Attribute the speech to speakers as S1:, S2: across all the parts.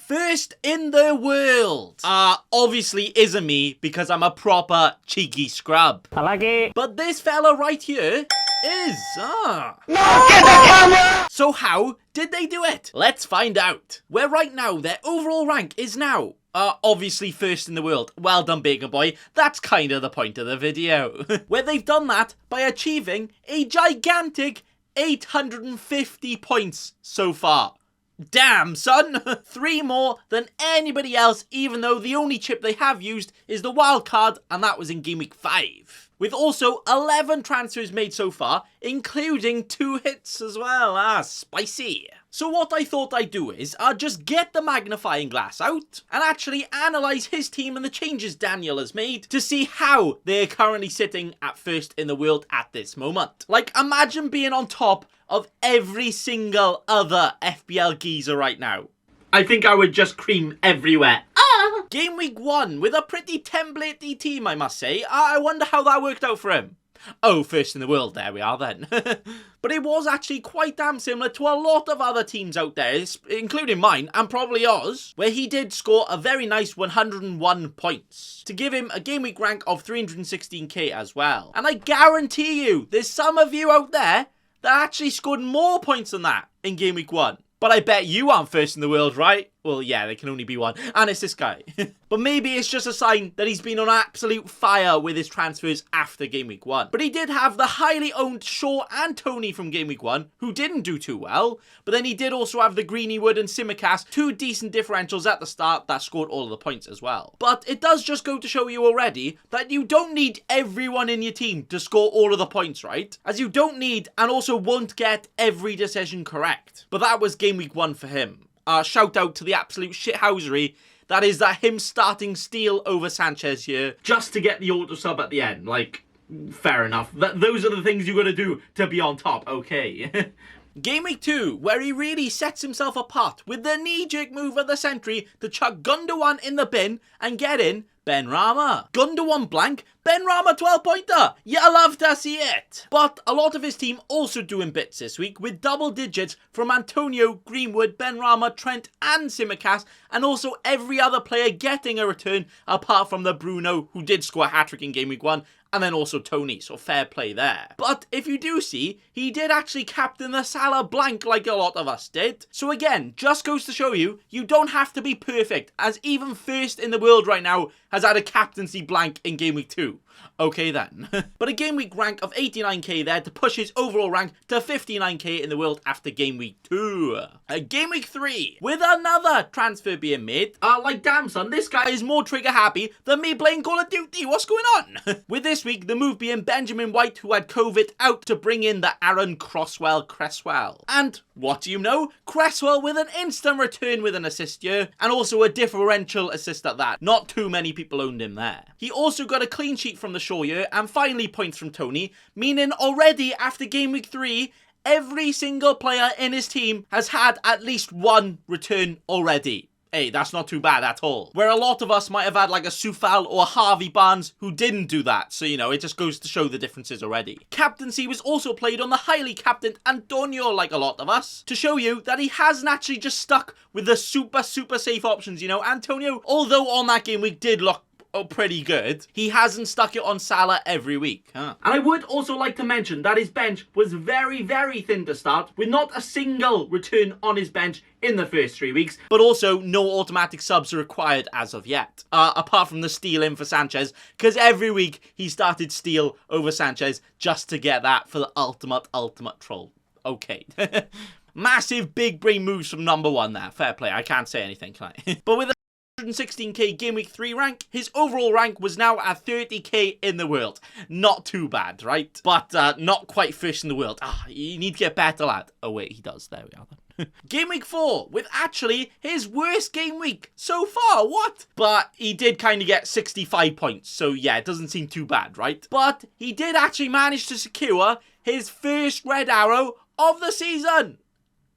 S1: first in the world. Obviously isn't me because I'm a proper cheeky scrub.
S2: I like it.
S1: But this fella right here is.
S2: No! Get the camera!
S1: So how did they do it? Let's find out. Where right now their overall rank is now obviously first in the world. Well done, Baker Boy. That's kind of the point of the video. Where they've done that by achieving a gigantic 850 points so far. Damn, son! 3 more than anybody else, even though the only chip they have used is the wild card, and that was in Gameweek 5. With also 11 transfers made so far, including 2 hits as well. Spicy. So what I thought I'd do is, just get the magnifying glass out and actually analyse his team and the changes Daniel has made to see how they're currently sitting at first in the world at this moment. Like, imagine being on top of every single other FPL geezer right now. I think I would just cream everywhere. Game week 1 with a pretty templatey team, I must say. I wonder how that worked out for him. Oh, first in the world, there we are then. But it was actually quite damn similar to a lot of other teams out there, including mine and probably yours, where he did score a very nice 101 points to give him a game week rank of 316k as well. And I guarantee you, there's some of you out there that actually scored more points than that in game week 1. But I bet you aren't first in the world, right? Well, yeah, there can only be one. And it's this guy. But maybe it's just a sign that he's been on absolute fire with his transfers after Game Week 1. But he did have the highly owned Shaw and Tony from Game Week 1, who didn't do too well. But then he did also have the Greenwood and Simicast, 2 decent differentials at the start that scored all of the points as well. But it does just go to show you already that you don't need everyone in your team to score all of the points, right? As you don't need and also won't get every decision correct. But that was Game Week 1 for him. Shout out to the absolute shithousery that is him starting Steele over Sanchez here just to get the auto sub at the end. Like, fair enough. Those are the things you got to do to be on top, okay? Game week 2, where he really sets himself apart with the knee-jerk move of the sentry to chuck Gundogan in the bin and get in Benrahma. Gundogan blank, Benrahma 12-pointer. You love to see it. But a lot of his team also doing bits this week with double digits from Antonio, Greenwood, Benrahma, Trent and Simicast, and also every other player getting a return apart from the Bruno, who did score a hat-trick in Game Week 1, and then also Tony, so fair play there. But if you do see, he did actually captain the Salah blank like a lot of us did. So again, just goes to show you, you don't have to be perfect, as even first in the world right now has had a captaincy blank in Game Week 2. Okay then. But a game week rank of 89k there to push his overall rank to 59k in the world after game week 2. Game week 3 with another transfer being made. Like damn son, this guy is more trigger happy than me playing Call of Duty. What's going on? With this week, the move being Benjamin White, who had COVID, out to bring in the Aaron Cresswell. And what do you know? Cresswell with an instant return with an assist here, and also a differential assist at that. Not too many people owned him there. He also got a clean sheet from the Shaw here, and finally points from Tony, meaning already after game week 3, every single player in his team has had at least 1 return already. Hey, that's not too bad at all. Where a lot of us might have had like a Soufal or a Harvey Barnes who didn't do that. So, you know, it just goes to show the differences already. Captaincy was also played on the highly captained Antonio, like a lot of us, to show you that he hasn't actually just stuck with the super safe options, you know. Antonio, although on that game week did look pretty good, he hasn't stuck it on Salah every week. And I would also like to mention that his bench was very thin to start, with not a single return on his bench in the first 3 weeks, but also no automatic subs are required as of yet, apart from the steal in for Sanchez, because every week he started Steele over Sanchez just to get that for the ultimate troll. Okay. Massive big brain moves from number 1 there. Fair play, I can't say anything, can I? But with 116k game week 3 rank, his overall rank was now at 30k in the world. Not too bad, right? But not quite first in the world. You need to get better, lad. Oh wait, he does. There we are then. Game week 4 with actually his worst game week so far. What? But he did kind of get 65 points. So yeah, it doesn't seem too bad, right? But he did actually manage to secure his first red arrow of the season.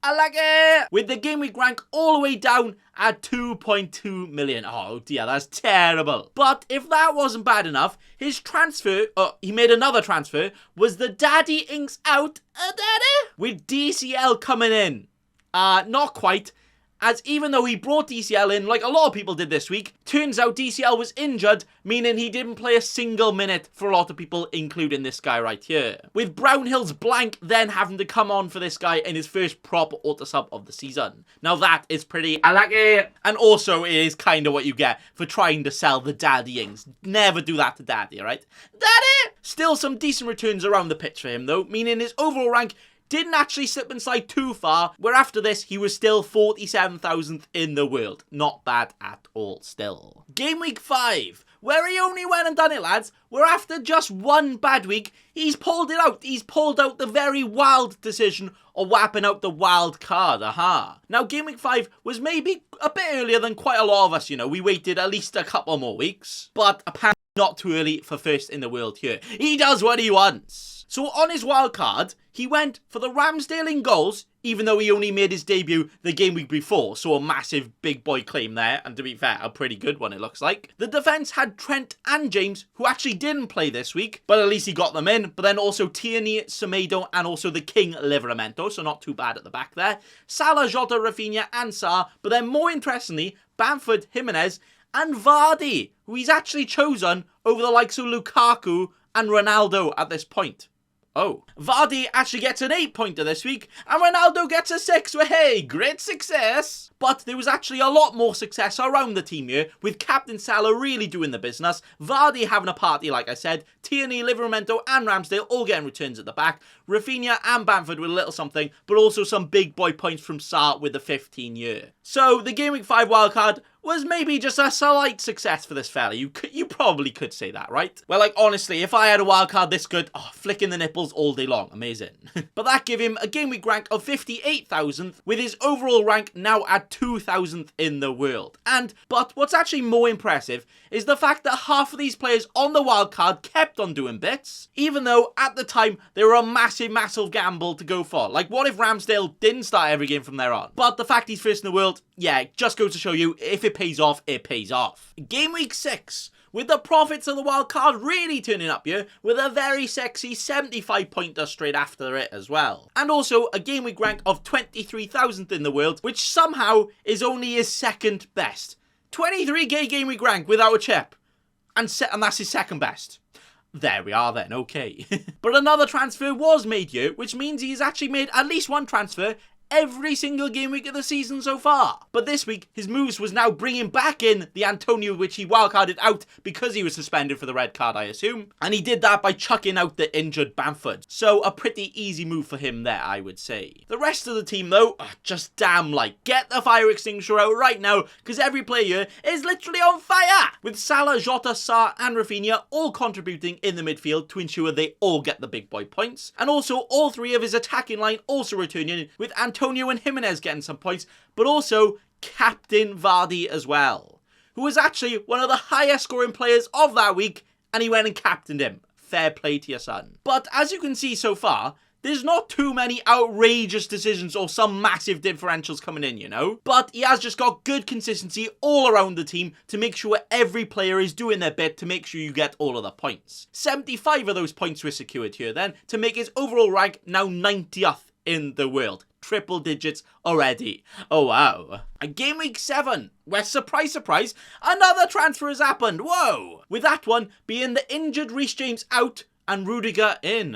S1: I like it! With the game week rank all the way down at 2.2 million. Oh dear, that's terrible. But if that wasn't bad enough, his transfer, he made another transfer, was the Daddy Inks out, Daddy? With DCL coming in. Not quite. as even though he brought DCL in like a lot of people did this week, turns out DCL was injured, meaning he didn't play a single minute for a lot of people, including this guy right here. With Brownhill's blank then having to come on for this guy in his first proper auto-sub of the season. Now that is pretty...
S2: I like it.
S1: And also it is kind of what you get for trying to sell the daddy-ings. Never do that to daddy, alright? Daddy! Still some decent returns around the pitch for him though, meaning his overall rank didn't actually slip and slide too far, where after this he was still 47,000th in the world. Not bad at all still. Game week 5, where he only went and done it, lads, where after just one bad week, he's pulled it out. He's pulled out the very wild decision of whapping out the wild card, aha. Now, Game Week 5 was maybe a bit earlier than quite a lot of us, you know. We waited at least a couple more weeks, but apparently not too early for first in the world here. He does what he wants. So on his wild card, he went for the Ramsdale in goals, even though he only made his debut the game week before, so a massive big boy claim there, and to be fair, a pretty good one it looks like. The defence had Trent and James, who actually didn't play this week, but at least he got them in, but then also Tierney, Semedo, and also the King Livramento, so not too bad at the back there. Salah, Jota, Rafinha, and Sarr, but then more interestingly, Bamford, Jimenez, and Vardy, who he's actually chosen over the likes of Lukaku and Ronaldo at this point. Oh, Vardy actually gets an 8-pointer this week, and Ronaldo gets a 6. Well, hey, great success! But there was actually a lot more success around the team here, with Captain Salah really doing the business, Vardy having a party like I said, Tierney, Livramento and Ramsdale all getting returns at the back, Rafinha and Bamford with a little something, but also some big boy points from Sarr with the 15 year. So the Game Week 5 wildcard was maybe just a slight success for this fella. You probably could say that, right? Well, like, honestly, if I had a wildcard this good, flicking the nipples all day long. Amazing. But that gave him a game week rank of 58,000th, with his overall rank now at 2,000th in the world. But what's actually more impressive is the fact that half of these players on the wildcard kept on doing bits, even though at the time they were a massive gamble to go for. Like, what if Ramsdale didn't start every game from there on? But the fact he's first in the world, yeah, just goes to show you, if it pays off, it pays off. Game week 6, with the profits of the wild card really turning up here, with a very sexy 75-pointer straight after it as well. And also a game week rank of 23,000th in the world, which somehow is only his second best. 23k game week rank without a chip. And that's his second best. There we are then, okay. But another transfer was made here, which means he's actually made at least one transfer every single game week of the season so far. But this week, his moves was now bringing back in the Antonio, which he wildcarded out because he was suspended for the red card, I assume. And he did that by chucking out the injured Bamford. So a pretty easy move for him there, I would say. The rest of the team, though, just damn like, get the fire extinguisher out right now, because every player here is literally on fire! With Salah, Jota, Sarr, and Rafinha all contributing in the midfield to ensure they all get the big boy points. And also, all three of his attacking line also returning, with Antonio and Jimenez getting some points, but also Captain Vardy as well, who was actually one of the highest scoring players of that week, and he went and captained him. Fair play to your son. But as you can see so far, there's not too many outrageous decisions or some massive differentials coming in, you know? But he has just got good consistency all around the team to make sure every player is doing their bit to make sure you get all of the points. 75 of those points were secured here then, to make his overall rank now 90th in the world. Triple digits already. Oh wow. And game week 7, where surprise, surprise, another transfer has happened. Whoa. With that one being the injured Reece James out and Rudiger in.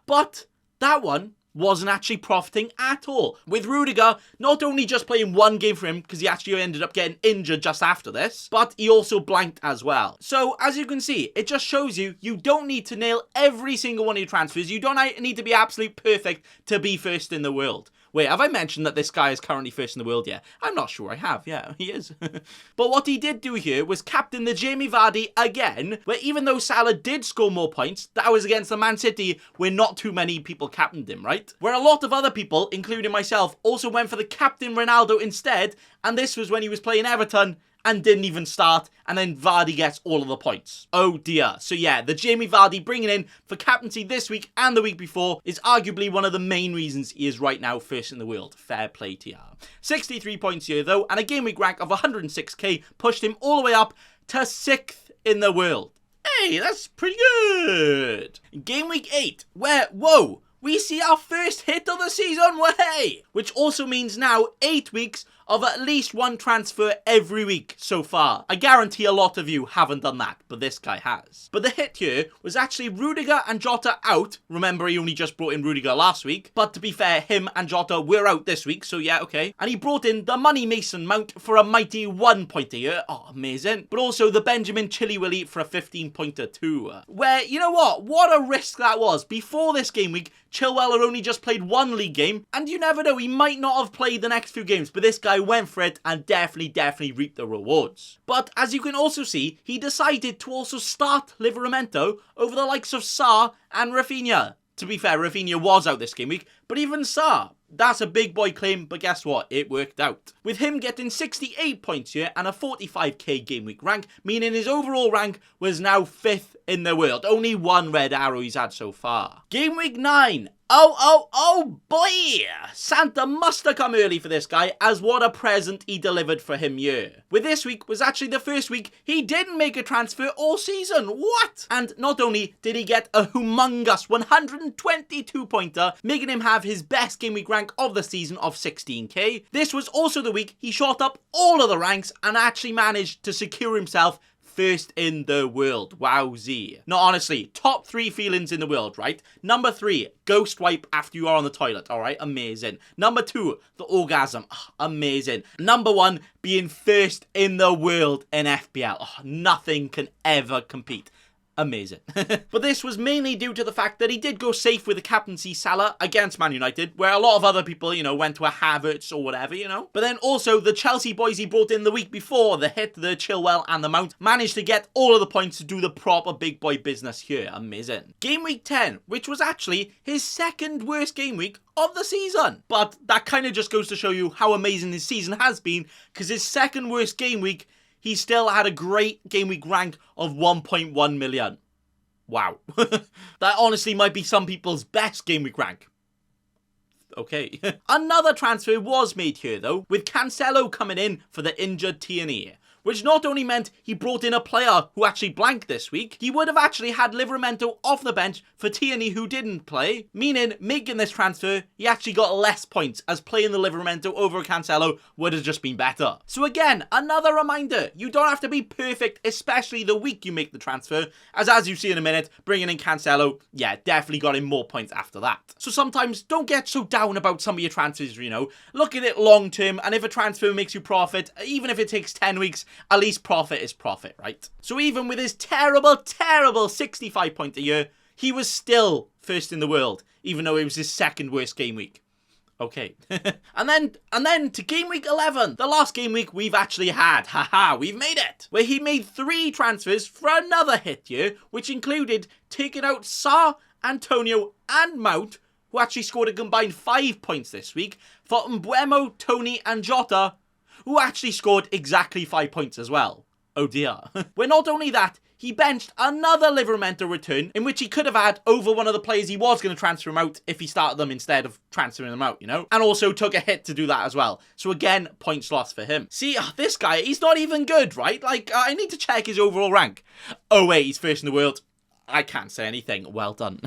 S1: But that one wasn't actually profiting at all, with Rudiger not only just playing one game for him because he actually ended up getting injured just after this, but he also blanked as well. So as you can see, it just shows you don't need to nail every single one of your transfers. You don't need to be absolute perfect to be first in the world. Wait, have I mentioned that this guy is currently first in the world yet? I'm not sure I have. Yeah, he is. But what he did do here was captain the Jamie Vardy again, where even though Salah did score more points, that was against the Man City where not too many people captained him, right? Where a lot of other people, including myself, also went for the captain Ronaldo instead, and this was when he was playing Everton and didn't even start, and then Vardy gets all of the points. Oh dear. So yeah, the Jamie Vardy bringing in for captaincy this week and the week before is arguably one of the main reasons he is right now first in the world. Fair play to ya. 63 points here though, and a game week rank of 106k pushed him all the way up to 6th in the world. Hey, that's pretty good. Game week 8, where, whoa, we see our first hit of the season, way! Which also means now 8 weeks of at least one transfer every week so far. I guarantee a lot of you haven't done that, but this guy has. But the hit here was actually Rudiger and Jota out. Remember, he only just brought in Rudiger last week, but to be fair, him and Jota were out this week, so yeah, okay. And he brought in the Money Mason Mount for a mighty 1 point a year. Oh, amazing. But also the Benjamin Chilwell for a 15-pointer too. Where, you know what a risk that was. Before this game week, Chilwell had only just played one league game, and you never know, he might not have played the next few games, but this guy went for it and definitely reaped the rewards. But as you can also see, he decided to also start Livramento over the likes of Sarr and Rafinha. To be fair, Rafinha was out this game week, but even Sarr, that's a big boy claim, but guess what? It worked out. With him getting 68 points here and a 45k game week rank, meaning his overall rank was now 5th in the world. Only one red arrow he's had so far. Game week 9. Oh boy! Santa must have come early for this guy, as what a present he delivered for him here. With this week was actually the first week he didn't make a transfer all season. What? And not only did he get a humongous 122 pointer, making him have his best game week rank of the season of 16k, this was also the week he shot up all of the ranks and actually managed to secure himself first in the world. Wowzee. No, honestly, top 3 feelings in the world, right? Number 3, ghost wipe after you are on the toilet, alright? Amazing. Number 2, the orgasm. Oh, amazing. Number 1, being first in the world in FPL. Oh, nothing can ever compete. Amazing. But this was mainly due to the fact that he did go safe with the captaincy Salah against Man United, where a lot of other people, you know, went to a Havertz or whatever, you know. But then also the Chelsea boys he brought in the week before, the hit, the Chilwell and the Mount, managed to get all of the points to do the proper big boy business here. Amazing. Game week 10, which was actually his second worst game week of the season. But that kind of just goes to show you how amazing his season has been, because his second worst game week, he still had a great game week rank of 1.1 million. Wow. That honestly might be some people's best game week rank. Okay. Another transfer was made here though, with Cancelo coming in for the injured Tierney, which not only meant he brought in a player who actually blanked this week, he would have actually had Livramento off the bench for Tierney who didn't play, meaning making this transfer, he actually got less points, as playing the Livramento over Cancelo would have just been better. So again, another reminder, you don't have to be perfect, especially the week you make the transfer, as you see in a minute, bringing in Cancelo, yeah, definitely got him more points after that. So sometimes don't get so down about some of your transfers, you know, look at it long term, and if a transfer makes you profit, even if it takes 10 weeks, at least profit is profit, right? So even with his terrible 65 point a year, he was still first in the world, even though it was his second worst game week. Okay. and then to game week 11, the last game week we've actually had. Haha, we've made it. Where he made 3 transfers for another hit year, which included taking out Sarr, Antonio and Mount, who actually scored a combined 5 points this week, for Mbeumo, Tony and Jota, who actually scored exactly 5 points as well. Oh dear. Where not only that, he benched another Livramento return, in which he could have had over one of the players he was going to transfer him out if he started them instead of transferring them out, you know? And also took a hit to do that as well. So again, points lost for him. See, this guy, he's not even good, right? Like, I need to check his overall rank. Oh wait, he's first in the world. I can't say anything. Well done.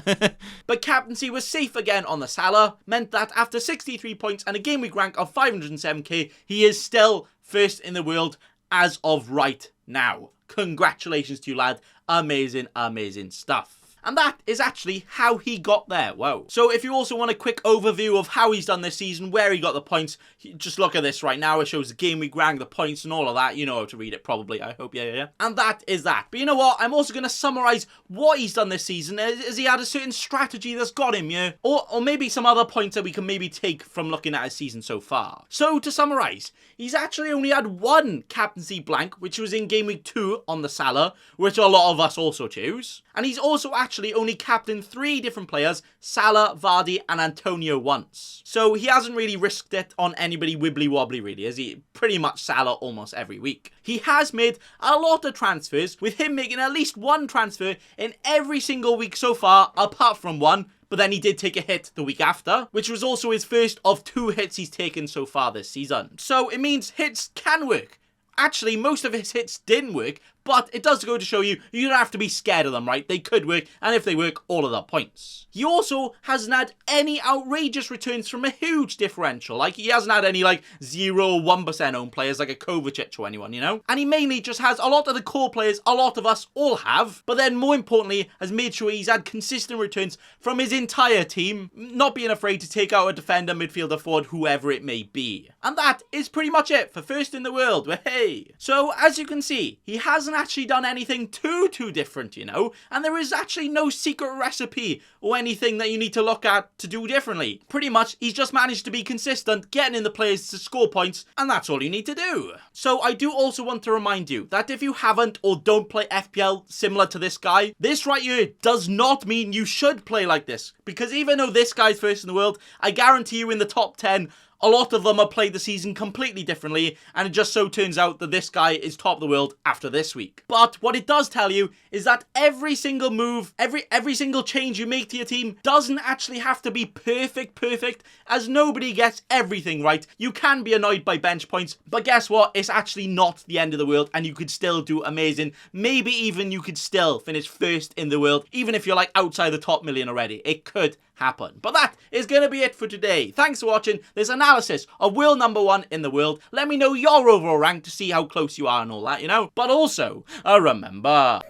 S1: But captaincy was safe again on the Salah, meant that after 63 points and a game week rank of 507k, he is still first in the world as of right now. Congratulations to you, lad. Amazing stuff. And that is actually how he got there. Whoa. So if you also want a quick overview of how he's done this season, where he got the points, just look at this right now. It shows the game week rank, the points and all of that. You know how to read it probably, I hope. Yeah. And that is that. But you know what? I'm also going to summarize what he's done this season. Has he had a certain strategy that's got him, yeah? Or maybe some other points that we can maybe take from looking at his season so far. So to summarize, he's actually only had 1 captaincy blank, which was in game week 2 on the Salah, which a lot of us also choose. And he's also actually only captained 3 different players, Salah, Vardy and Antonio once. So he hasn't really risked it on anybody wibbly wobbly really, has he? Pretty much Salah almost every week. He has made a lot of transfers, with him making at least 1 transfer in every single week so far, apart from 1. But then he did take a hit the week after, which was also his first of 2 hits he's taken so far this season. So it means hits can work. Actually, most of his hits didn't work, But it does go to show you, you don't have to be scared of them, right? They could work, and if they work, all of the points. He also hasn't had any outrageous returns from a huge differential. Like, he hasn't had any, like, 0 or 1% owned players like a Kovacic or anyone, you know? And he mainly just has a lot of the core players a lot of us all have, but then more importantly, has made sure he's had consistent returns from his entire team, not being afraid to take out a defender, midfielder, forward, whoever it may be. And that is pretty much it for first in the world. Hey! So, as you can see, he hasn't actually done anything too different, you know? And there is actually no secret recipe or anything that you need to look at to do differently. Pretty much, he's just managed to be consistent, getting in the players to score points, and that's all you need to do. So I do also want to remind you that if you haven't or don't play FPL similar to this guy, this right here does not mean you should play like this. Because even though this guy's first in the world, I guarantee you in the top 10, a lot of them have played the season completely differently, and it just so turns out that this guy is top of the world after this week. But what it does tell you is that every single move, every single change you make to your team doesn't actually have to be perfect, as nobody gets everything right. You can be annoyed by bench points, but guess what? It's actually not the end of the world, and you could still do amazing. Maybe even you could still finish first in the world, even if you're like outside the top million already. It could happen. But that is going to be it for today. Thanks for watching this analysis of world number 1 in the world. Let me know your overall rank to see how close you are and all that, you know. But also, remember...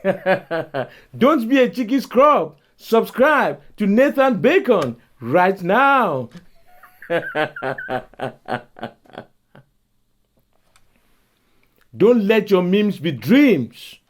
S2: Don't be a cheeky scrub. Subscribe to Nathan Bacon right now. Don't let your memes be dreams.